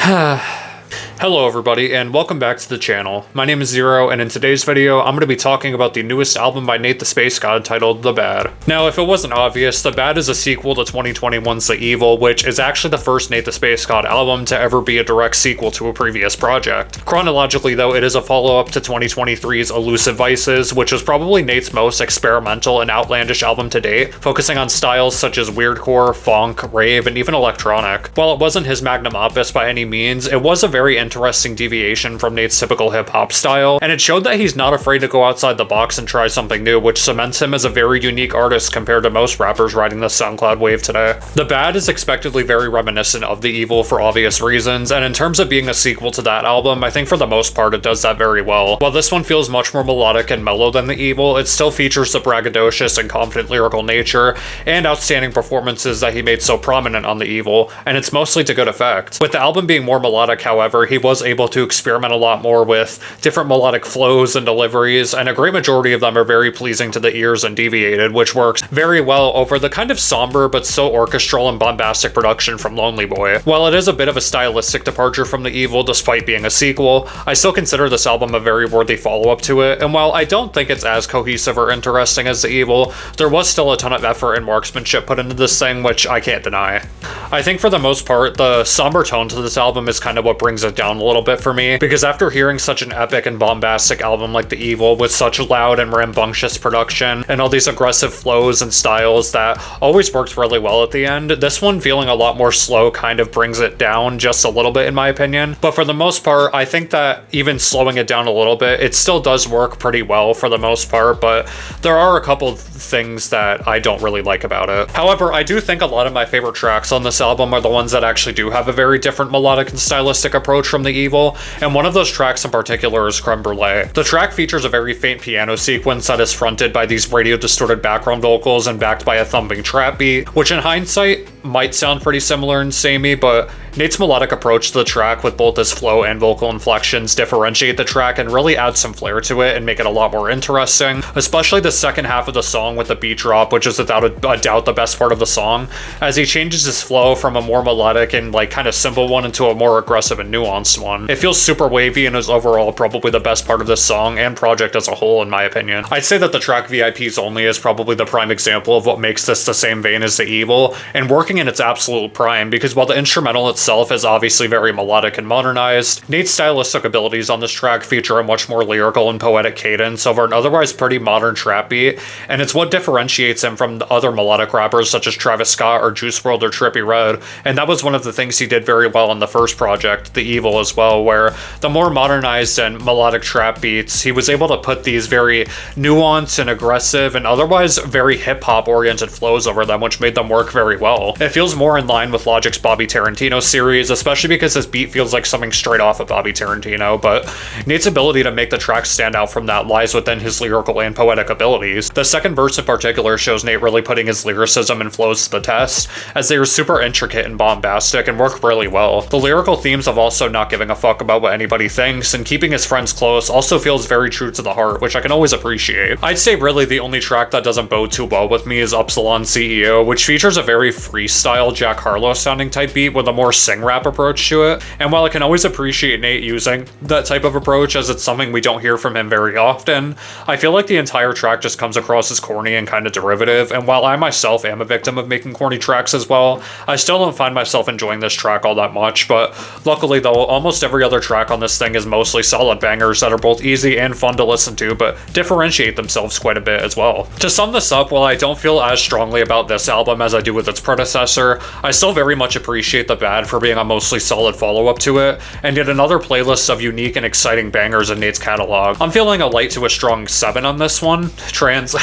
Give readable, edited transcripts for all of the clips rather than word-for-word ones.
Hello everybody, and welcome back to the channel. My name is Zero, and in today's video, I'm going to be talking about the newest album by Nate the Space God titled The Bad. Now, if it wasn't obvious, The Bad is a sequel to 2021's The Evil, which is actually the first Nate the Space God album to ever be a direct sequel to a previous project. Chronologically, though, it is a follow-up to 2023's Elusive Vices, which was probably Nate's most experimental and outlandish album to date, focusing on styles such as weirdcore, funk, rave, and even electronic. While it wasn't his magnum opus by any means, it was a very interesting deviation from Nate's typical hip-hop style, and it showed that he's not afraid to go outside the box and try something new, which cements him as a very unique artist compared to most rappers riding the SoundCloud wave today. The Bad is expectedly very reminiscent of The Evil for obvious reasons, and in terms of being a sequel to that album, I think for the most part it does that very well. While this one feels much more melodic and mellow than The Evil, it still features the braggadocious and confident lyrical nature and outstanding performances that he made so prominent on The Evil, and it's mostly to good effect. With the album being more melodic, however, he was able to experiment a lot more with different melodic flows and deliveries, and a great majority of them are very pleasing to the ears and deviated, which works very well over the kind of somber but so orchestral and bombastic production from Lonely Boy. While it is a bit of a stylistic departure from The Evil despite being a sequel, I still consider this album a very worthy follow-up to it, and while I don't think it's as cohesive or interesting as The Evil, there was still a ton of effort and marksmanship put into this thing, which I can't deny. I think for the most part, the somber tone to this album is kind of what brings it down a little bit for me, because after hearing such an epic and bombastic album like The Evil with such loud and rambunctious production and all these aggressive flows and styles that always worked really well at the end, this one feeling a lot more slow kind of brings it down just a little bit in my opinion. But for the most part, I think that even slowing it down a little bit, it still does work pretty well for the most part, but there are a couple things that I don't really like about it. However, I do think a lot of my favorite tracks on this album are the ones that actually do have a very different melodic and stylistic approach from The Evil, and one of those tracks in particular is Creme Brulee. The track features a very faint piano sequence that is fronted by these radio-distorted background vocals and backed by a thumping trap beat, which in hindsight might sound pretty similar and samey, but Nate's melodic approach to the track with both his flow and vocal inflections differentiate the track and really add some flair to it and make it a lot more interesting, especially the second half of the song with the beat drop, which is without a doubt the best part of the song, as he changes his flow from a more melodic and like kind of simple one into a more aggressive and nuanced one. It feels super wavy and is overall probably the best part of this song and project as a whole in my opinion. I'd say that the track V.I.Ps Only is probably the prime example of what makes this the same vein as The Evil, and working in its absolute prime, because while the instrumental itself is obviously very melodic and modernized, Nate's stylistic abilities on this track feature a much more lyrical and poetic cadence over an otherwise pretty modern trap beat, and it's what differentiates him from the other melodic rappers such as Travis Scott or Juice WRLD or Trippie Redd, and that was one of the things he did very well on the first project, The Evil, as well, where the more modernized and melodic trap beats, he was able to put these very nuanced and aggressive and otherwise very hip-hop oriented flows over them, which made them work very well. It feels more in line with Logic's Bobby Tarantino series, especially because this beat feels like something straight off of Bobby Tarantino, but Nate's ability to make the track stand out from that lies within his lyrical and poetic abilities. The second verse in particular shows Nate really putting his lyricism and flows to the test, as they are super intricate and bombastic and work really well. The lyrical themes of also not giving a fuck about what anybody thinks and keeping his friends close also feels very true to the heart, which I can always appreciate. I'd say really the only track that doesn't bode too well with me is Upsilon CEO, which features a very freestyle Jack Harlow sounding type beat with a more sing-rap approach to it, and while I can always appreciate Nate using that type of approach as it's something we don't hear from him very often, I feel like the entire track just comes across as corny and kind of derivative, and while I myself am a victim of making corny tracks as well, I still don't find myself enjoying this track all that much. But luckily though, almost every other track on this thing is mostly solid bangers that are both easy and fun to listen to, but differentiate themselves quite a bit as well. To sum this up, while I don't feel as strongly about this album as I do with its predecessor, I still very much appreciate The Bad for being a mostly solid follow-up to it, and yet another playlist of unique and exciting bangers in Nate's catalog. I'm feeling a light to a strong 7 on this one. Trans.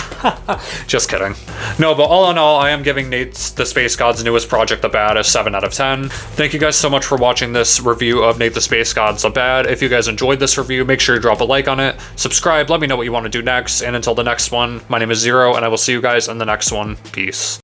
Just kidding. No, but all in all, I am giving Nate's the Space God's newest project, The Bad, a 7 out of 10. Thank you guys so much for watching this review of Nate the Space God's The Bad. If you guys enjoyed this review, make sure you drop a like on it, subscribe, let me know what you want to do next, and until the next one, my name is Zero, and I will see you guys in the next one. Peace.